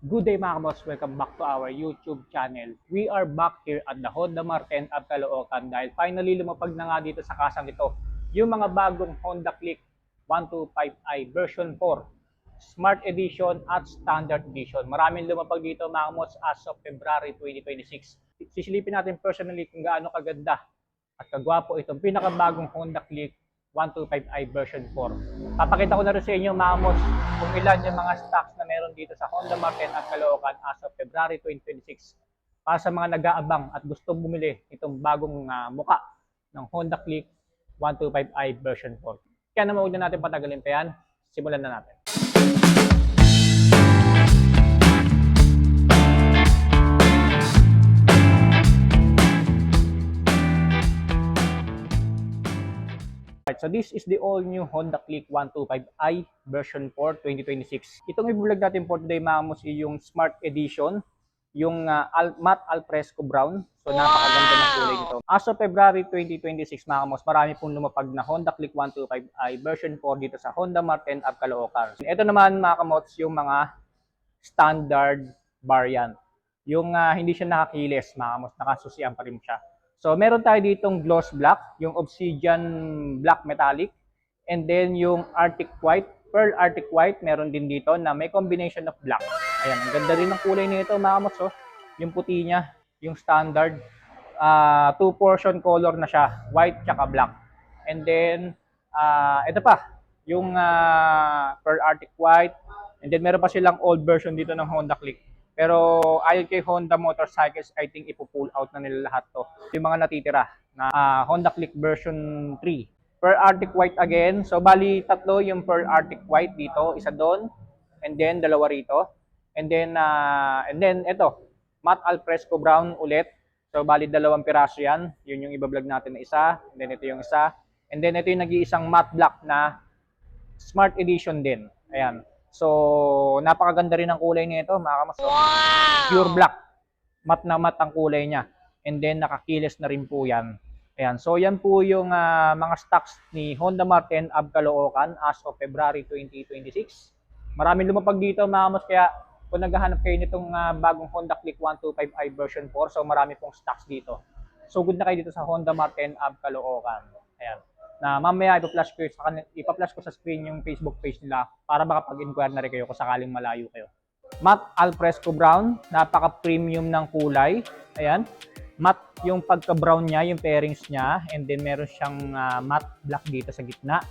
Good day mga kaboss, welcome back to our YouTube channel. We are back here at the Honda Marten of Caloocan dahil finally lumapag na nga dito sa kasang ito yung mga bagong Honda Click 125i version 4, Smart Edition at Standard Edition. Maraming lumapag dito mga kaboss as of February 2026. Sisilipin natin personally kung gaano kaganda at kagwapo itong pinakabagong Honda Click 125i version 4. Papakita ko na rin sa inyo mga amos kung ilan yung mga stocks na meron dito sa Honda Marten at Caloocan as of February 2026 para sa mga nag-aabang at gusto bumili itong bagong muka ng Honda Click 125i version 4. Kaya naman huwag na natin patagalin pa yan, simulan na natin. Right, so this is the all-new Honda Click 125i version 4 2026. Itong i-vlog natin for today mga amos yung Smart Edition, yung matte al fresco brown. So napakaganda ng kulay nito. As of February 2026 mga amos, marami pong lumapag na Honda Click 125i version 4 dito sa Honda Marten of Caloocan. Ito naman mga kamots yung mga standard variant. Yung hindi siya nakakilis mga amos, nakasusian pa rin siya. So, meron tayo ditong gloss black, yung obsidian black metallic, and then yung Arctic white, pearl Arctic white, meron din dito na may combination of black. Ayan, ang ganda rin ng kulay nito mga kamos, oh. Yung puti niya, yung standard, two-portion color na siya, white tsaka black. And then, ito pa, yung pearl Arctic white, and then meron pa silang old version dito ng Honda Click. Pero ayon kay Honda Motorcycles, I think ipo-pull out na nila lahat to. Yung mga natitira na Honda Click version 3. Pearl Arctic White again. So bali tatlo yung Pearl Arctic White dito, isa doon, and then dalawa rito. And then ito, matte al fresco brown ulit. So bali dalawang piraso 'yan. Yun yung iba-vlog natin na isa, and then ito yung isa. And then ito yung nag-iisang matte black na Smart Edition din. Ayan. So, napakaganda rin ang kulay nito, mga kamas. Wow! Pure black. Matte na matte ang kulay niya. And then, nakakilis na rin po yan. Ayan. So, yan po yung mga stocks ni Honda Marten of Caloocan as of February 2026. Maraming lumapag dito, mga kamas. Kaya, kung naghahanap kayo nitong bagong Honda Click 125i version 4, so marami pong stocks dito. So, good na kayo dito sa Honda Marten of Caloocan. Ayan. Na mamaya ipa-flash ko sa screen yung Facebook page nila para makapag-inquire na rin kayo kung sakaling malayo kayo. Matte al fresco brown, napaka-premium ng kulay. Ayan. Matte yung pagka-brown niya, yung pairings niya, and then meron siyang matte black dito sa gitna.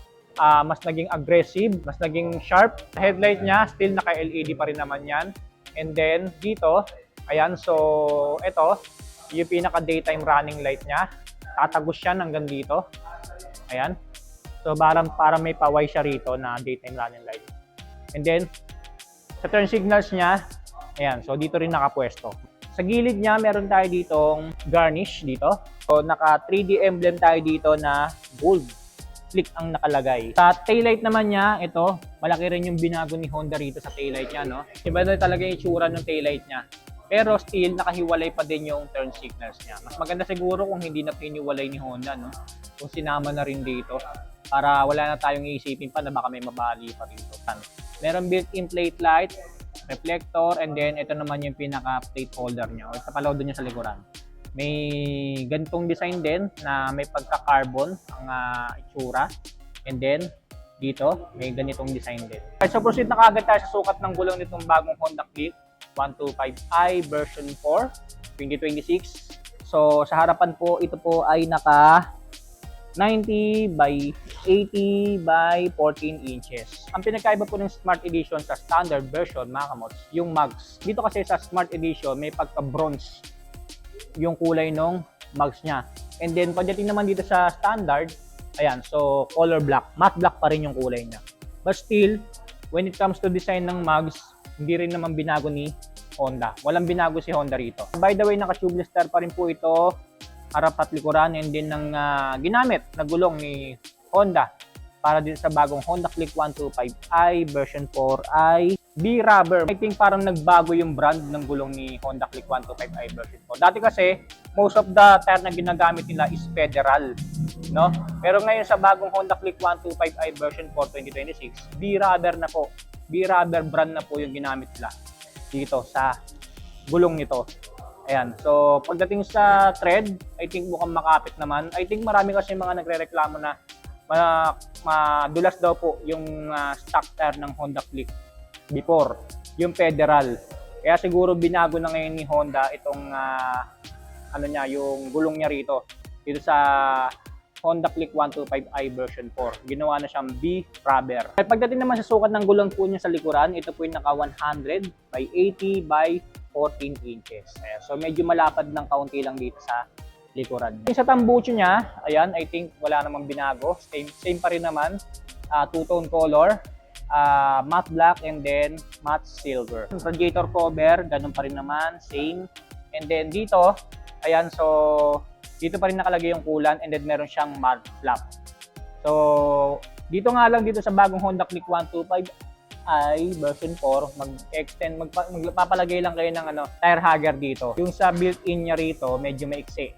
Mas naging aggressive, mas naging sharp. Headlight niya, still naka-LED pa rin naman yan. And then dito, ayan, so ito, yung pinaka-daytime running light niya. Tatagos siya hanggang dito. Ayan. So, para may paway siya rito na daytime running light. And then, sa turn signals niya, ayan. So, dito rin nakapwesto. Sa gilid niya, meron tayo ditong garnish dito. So, naka 3D emblem tayo dito na gold. Click ang nakalagay. Sa taillight naman niya, ito, malaki rin yung binago ni Honda rito sa taillight niya, no? Iba na talaga yung itsura ng taillight niya. Pero still, nakahiwalay pa din yung turn signals niya. Mas maganda siguro kung hindi na piniwalay ni Honda, no? Kung sinama na rin dito para wala na tayong iisipin pa na baka may mabali pa dito. Meron built-in plate light, reflector, and then ito naman yung pinaka-plate holder niya. O sa palaw niya sa likuran. May ganitong design din na may pagka-carbon ang itsura. And then, dito, may ganitong design din. So proceed na kagad tayo sa sukat ng gulong nitong bagong Honda Click 125i version 4 2026. So sa harapan po, ito po ay naka 90 by 80 by 14 inches. Ang pinagkaiba po ng Smart Edition sa standard version, mga kamots, yung mags. Dito kasi sa Smart Edition, may pagka-bronze yung kulay ng mags niya. And then, pagdating naman dito sa standard, ayan, so color black. Matte black pa rin yung kulay niya. But still, when it comes to design ng mags, hindi rin naman binago ni Honda. Walang binago si Honda rito. By the way, naka-tubeless tire pa rin po ito, harap at likuran, and din ng ginamit na gulong ni Honda para din sa bagong Honda Click 125i version 4i B-Rubber. I think parang nagbago yung brand ng gulong ni Honda Click 125i version 4. Dati kasi, most of the tire na ginagamit nila is Federal, no? Pero ngayon sa bagong Honda Click 125i version 4 2026, B-Rubber na po. B-Rubber brand na po yung ginamit nila. dito sa gulong nito. Ayan. So, pagdating sa tread, I think mukhang makapit naman. I think marami kasi mga nagrereklamo na madulas daw po yung stock tire ng Honda Click before, yung Federal. Kaya siguro binago na ngayon ni Honda itong yung gulong niya rito. Dito sa Honda Click 125i version 4. Ginawa na siyang B-rubber. Pagdating naman sa sukat ng gulong po niya sa likuran, ito po yung naka 100 by 80 by 14 inches. Ayan. So medyo malapad ng kaunti lang dito sa likuran. Yung sa tambucho niya, ayan, I think wala namang binago. Same pa rin naman. Two-tone color, matte black and then matte silver. Radiator cover, ganun pa rin naman, same. And then dito, ayan, so dito pa rin nakalagay yung coolant and then meron siyang mud flap. So dito nga lang dito sa bagong Honda Click 125i version 4, mag-extend, magpapalagay lang kayo ng tire hugger dito. Yung sa built-in niya rito, medyo maiksi.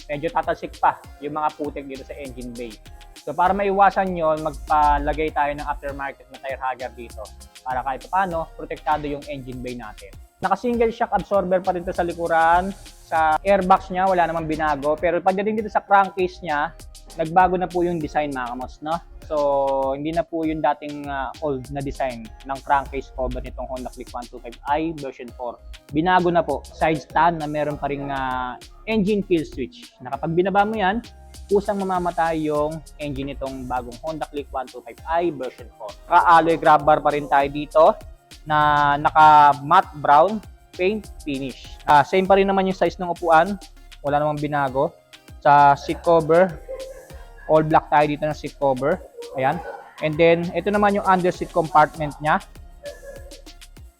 Medyo tatasik pa yung mga putik dito sa engine bay. So para maiwasan yon, magpalagay tayo ng aftermarket na tire hugger dito para kahit paano protektado yung engine bay natin. Naka-single shock absorber pa rin to sa likuran. Sa airbox niya, wala namang binago. Pero pagdating dito sa crankcase niya, nagbago na po yung design, mga kamos, no? So, hindi na po yung dating old na design ng crankcase cover nitong Honda Click 125i version 4. Binago na po. Side stand na meron pa ring engine kill switch. Na kapag binaba mo yan, kusang mamamatay yung engine nitong bagong Honda Click 125i version 4. Naka-alloy grab bar pa rin tayo dito na naka matte brown paint finish. Same pa rin naman yung size ng upuan. Wala namang binago. Sa seat cover, all black tayo dito ng seat cover. Ayan. And then, ito naman yung under seat compartment niya.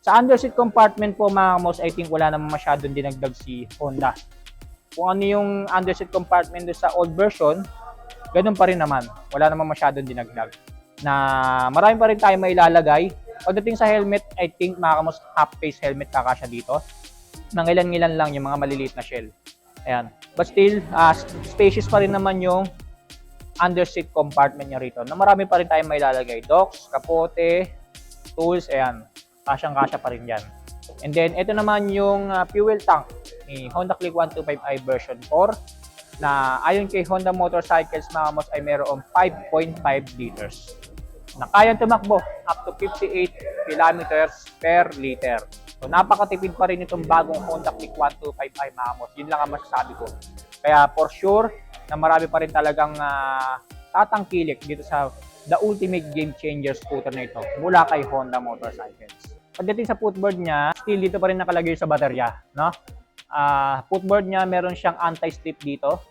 Sa under seat compartment po, mga kamos, I think wala namang masyadong dinagdag si Honda. Kung ano yung under seat compartment sa old version, ganun pa rin naman. Wala namang masyadong dinagdag. Na marami pa rin tayo mailalagay. Pagdating sa helmet, I think mga kamos, half-face helmet kakasya dito. Nangilan-ngilan lang yung mga maliliit na shell. Ayan. But still, spacious pa rin naman yung under seat compartment niya rito. Na marami pa rin tayong mailalagay. Docks, kapote, tools, ayan. Kasyang-kasya pa rin yan. And then, ito naman yung fuel tank ni Honda Click 125i version 4 na ayon kay Honda Motorcycles, mga kamos, ay mayroong 5.5 liters na kayang tumakbo up to 58 kilometers per liter. So, napakatipid pa rin itong bagong Honda Click 125i, mga kamos. Yun lang ang masasabi ko. Kaya for sure, na marami pa rin talagang tatangkilik dito sa the ultimate game changer scooter na ito mula kay Honda Motorcycles. Pagdating sa footboard niya, still dito pa rin nakalagay sa baterya, no? Footboard niya, meron siyang anti-slip dito,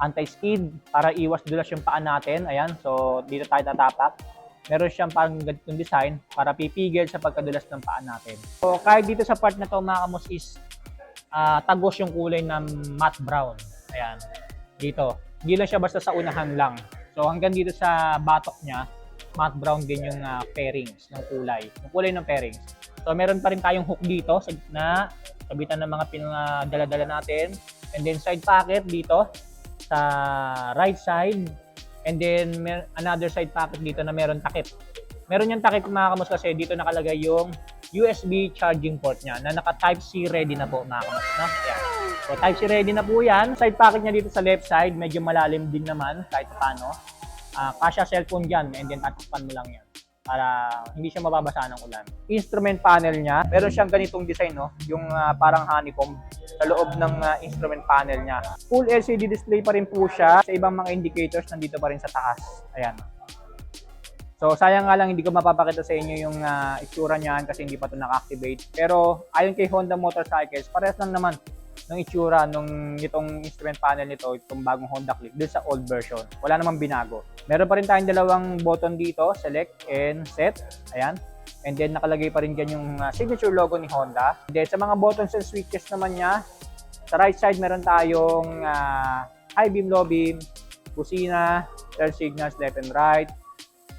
anti-skid para iwas dulas yung paa natin. Ayan, so dito tayo tatapak. Meron siyang parang ganitong design para pipigil sa pagkadulas ng paa natin. So kahit dito sa part na to, mga kamos, is tagos yung kulay ng matte brown. Ayan, dito. Hindi lang siya basta sa unahan lang. So hanggang dito sa batok niya, matte brown din yung fairings ng kulay. Yung kulay ng fairings. So meron pa rin tayong hook dito sa gitna, sabitan ng mga pinadala-dala natin. And then side pocket dito sa right side. And then another side pocket dito na meron takip. Meron yung takip, mga kamos, kasi dito nakalagay yung USB charging port niya na naka Type-C ready na po, mga kamos, no? Yan. So Type-C ready na po yan. Side pocket niya dito sa left side, medyo malalim din naman kahit paano. Kasya cellphone dyan and then tatakpan mo lang yan para hindi siya mababasa ng ulan. Instrument panel niya, meron siyang ganitong design, no? Yung parang honeycomb sa loob ng instrument panel niya. Full LCD display pa rin po siya. Sa ibang mga indicators, nandito pa rin sa taas. Ayan. So sayang nga lang hindi ko mapapakita sa inyo yung itsura niyan kasi hindi pa ito naka-activate. Pero ayon kay Honda Motorcycles, parehas lang naman ng itsura nung itong instrument panel nito, itong bagong Honda Click dun sa old version. Wala namang binago. Meron pa rin tayong dalawang button dito, select and set. Ayan. And then nakalagay pa rin dyan yung signature logo ni Honda. And then sa mga buttons and switches naman niya, sa right side meron tayong high beam, low beam, busina, turn signals left and right.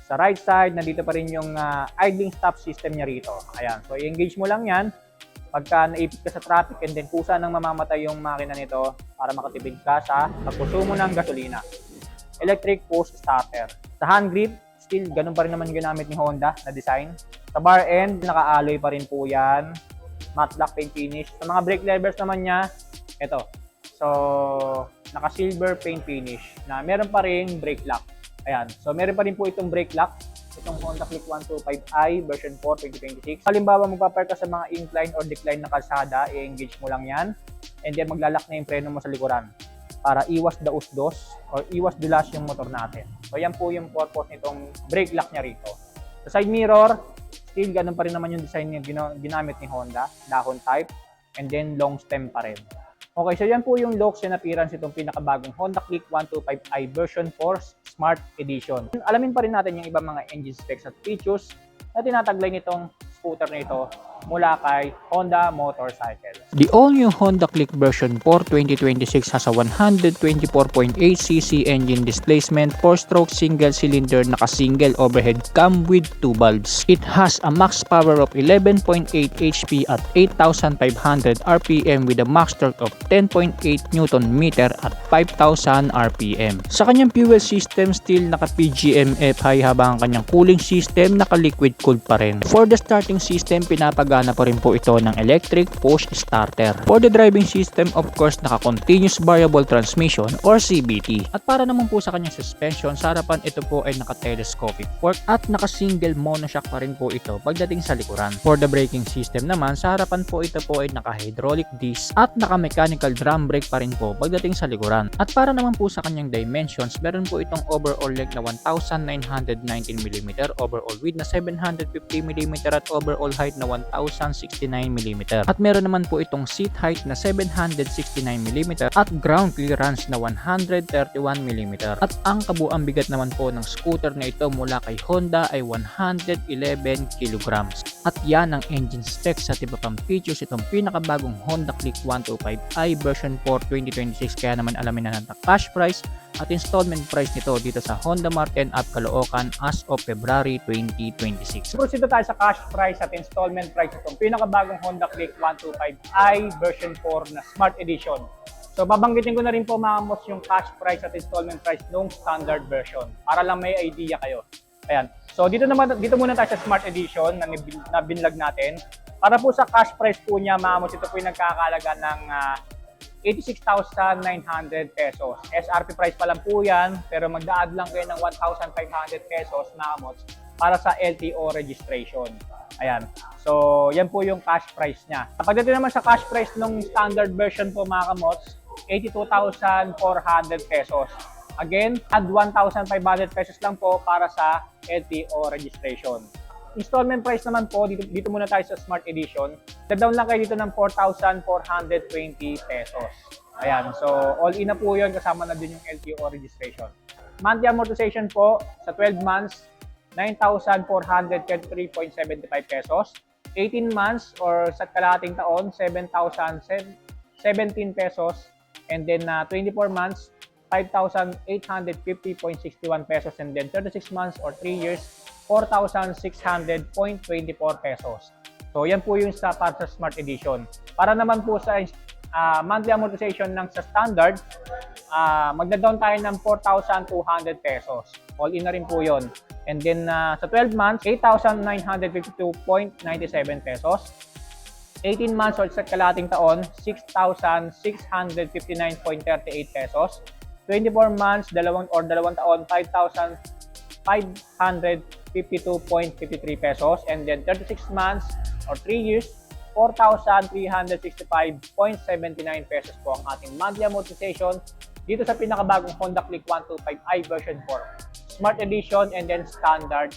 Sa right side, nandito pa rin yung idling stop system niya rito. Ayan. So i-engage mo lang yan pagka naipit ka sa traffic and then kusa nang mamamatay yung makina nito para makatipid ka sa pagkonsumo ng gasolina. Electric post starter. Sa hand grip, still ganun pa rin naman yung ginamit ni Honda na design. Sa bar end, naka-alloy pa rin po yan. matte black paint finish. Sa mga brake levers naman niya, ito. So, naka-silver paint finish na meron pa ring brake lock. Ayan. So, meron pa rin po itong brake lock. Itong Honda Click 125i version 4 2026. Halimbawa, magpapark ka sa mga incline or decline na kalsada, i-engage mo lang yan. And then, maglalak na yung preno mo sa likuran para iwas daus-dos or iwas dulas yung motor natin. So, yan po yung purpose nitong brake lock niya rito. Sa side mirror, still ganun pa rin naman yung design niya ginamit ni Honda, dahon type, and then long stem pa rin. Okay, so yan po yung looks and appearance itong pinakabagong Honda Click 125i version 4 Smart Edition. Alamin pa rin natin yung ibang mga engine specs at features na tinataglay nitong scooter na ito mula kay Honda Motorcycle. The all-new Honda Click version 4 2026 has a 124.8cc engine displacement, 4-stroke single-cylinder naka-single overhead cam with 2 valves. It has a max power of 11.8 HP at 8,500 RPM with a max torque of 10.8 Nm at 5,000 RPM. Sa kanyang fuel system, still naka-PGMF high habang ang kanyang cooling system naka-liquid cooled pa rin. For the starting system, pinapagana pa rin po ito ng electric push starter. For the driving system, of course, naka-continuous variable transmission or CVT. At para naman po sa kanyang suspension, sa harapan ito po ay naka-telescopic fork at naka-single monoshock pa rin po ito pagdating sa likuran. For the braking system naman, sa harapan po ito po ay naka-hydraulic disc at naka-mechanical drum brake pa rin po pagdating sa likuran. At para naman po sa kanyang dimensions, meron po itong overall length na 1,919mm, overall width na 750mm at overall height na 1,069mm. At meron naman po itong seat height na 769mm at ground clearance na 131mm. At ang kabuang bigat naman po ng scooter na ito mula kay Honda ay 111 kg. At yan ang engine specs at iba pang features itong pinakabagong Honda Click 125i version 4 2026. Kaya naman alamin na natin cash price at installment price nito dito sa Honda Mart and App Caloocan as of February 2026. Proceed tayo sa cash price at installment price itong pinakabagong Honda Click 125i version 4 na Smart Edition. So babanggitin ko na rin po mga mods yung cash price at installment price nung standard version para lang may idea kayo. Ayan. So dito muna tayo sa Smart Edition na binlog natin. Para po sa cash price po niya mga mods, ito po yung nagkakalaga ng 86,900 pesos. SRP price pa lang po yan, pero magda-add lang kayo ng 1,500 pesos mga mods para sa LTO registration. Ayan. So, yan po yung cash price niya. Pagdating naman sa cash price ng standard version po mga kamots, 82,400 pesos. Again, add 1,500 pesos lang po para sa LTO registration. Installment price naman po, dito muna tayo sa Smart Edition. Down lang kayo dito ng 4,420 pesos. Ayan, so all in na po yun, kasama na din yung LTO registration. Monthly amortization po sa 12 months, 9,433.75 pesos. 18 months or sa kalahating taon, 7,017 pesos. And then 24 months, 5,850.61 pesos. And then 36 months or 3 years, 4,600.24 pesos. So, yan po yung para sa Smart Edition. Para naman po sa monthly amortization ng sa standard, magda-down tayo ng 4,200 pesos. All in na rin po yun. And then, sa 12 months, 8,952.97 pesos. 18 months or sa kalahating taon, 6,659.38 pesos. 24 months, dalawang taon, 5,552.53 pesos. And then 36 months or 3 years, 4,365.79 pesos po ang ating monthly amortization dito sa pinakabagong Honda Click 125i version 4 Smart Edition and then Standard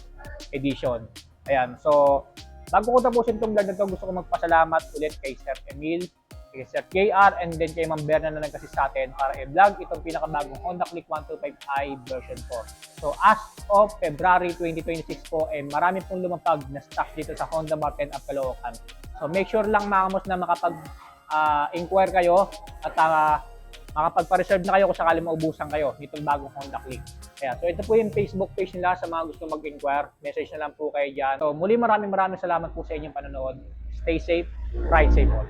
Edition. Ayan, so bago ko tapusin itong vlog na ito, gusto ko magpasalamat ulit kay Sir Emil, kay Sir JR, and then kay Ma'am Berna na nag-assist sa atin para i-vlog itong pinakabagong Honda Click 125i version 4. So as of February 2026 po, marami pong lumapag na stock dito sa Honda Mart and App Caloocan. So make sure lang mga kamos na makapag-inquire kayo at makapagpa-reserve na kayo kung sakali maubusan kayo nitong bagong Honda Click. Kaya, so ito po yung Facebook page nila sa mga gusto mag-inquire. Message na lang po kayo dyan. So muli maraming salamat po sa inyong panonood. Stay safe, ride safe all.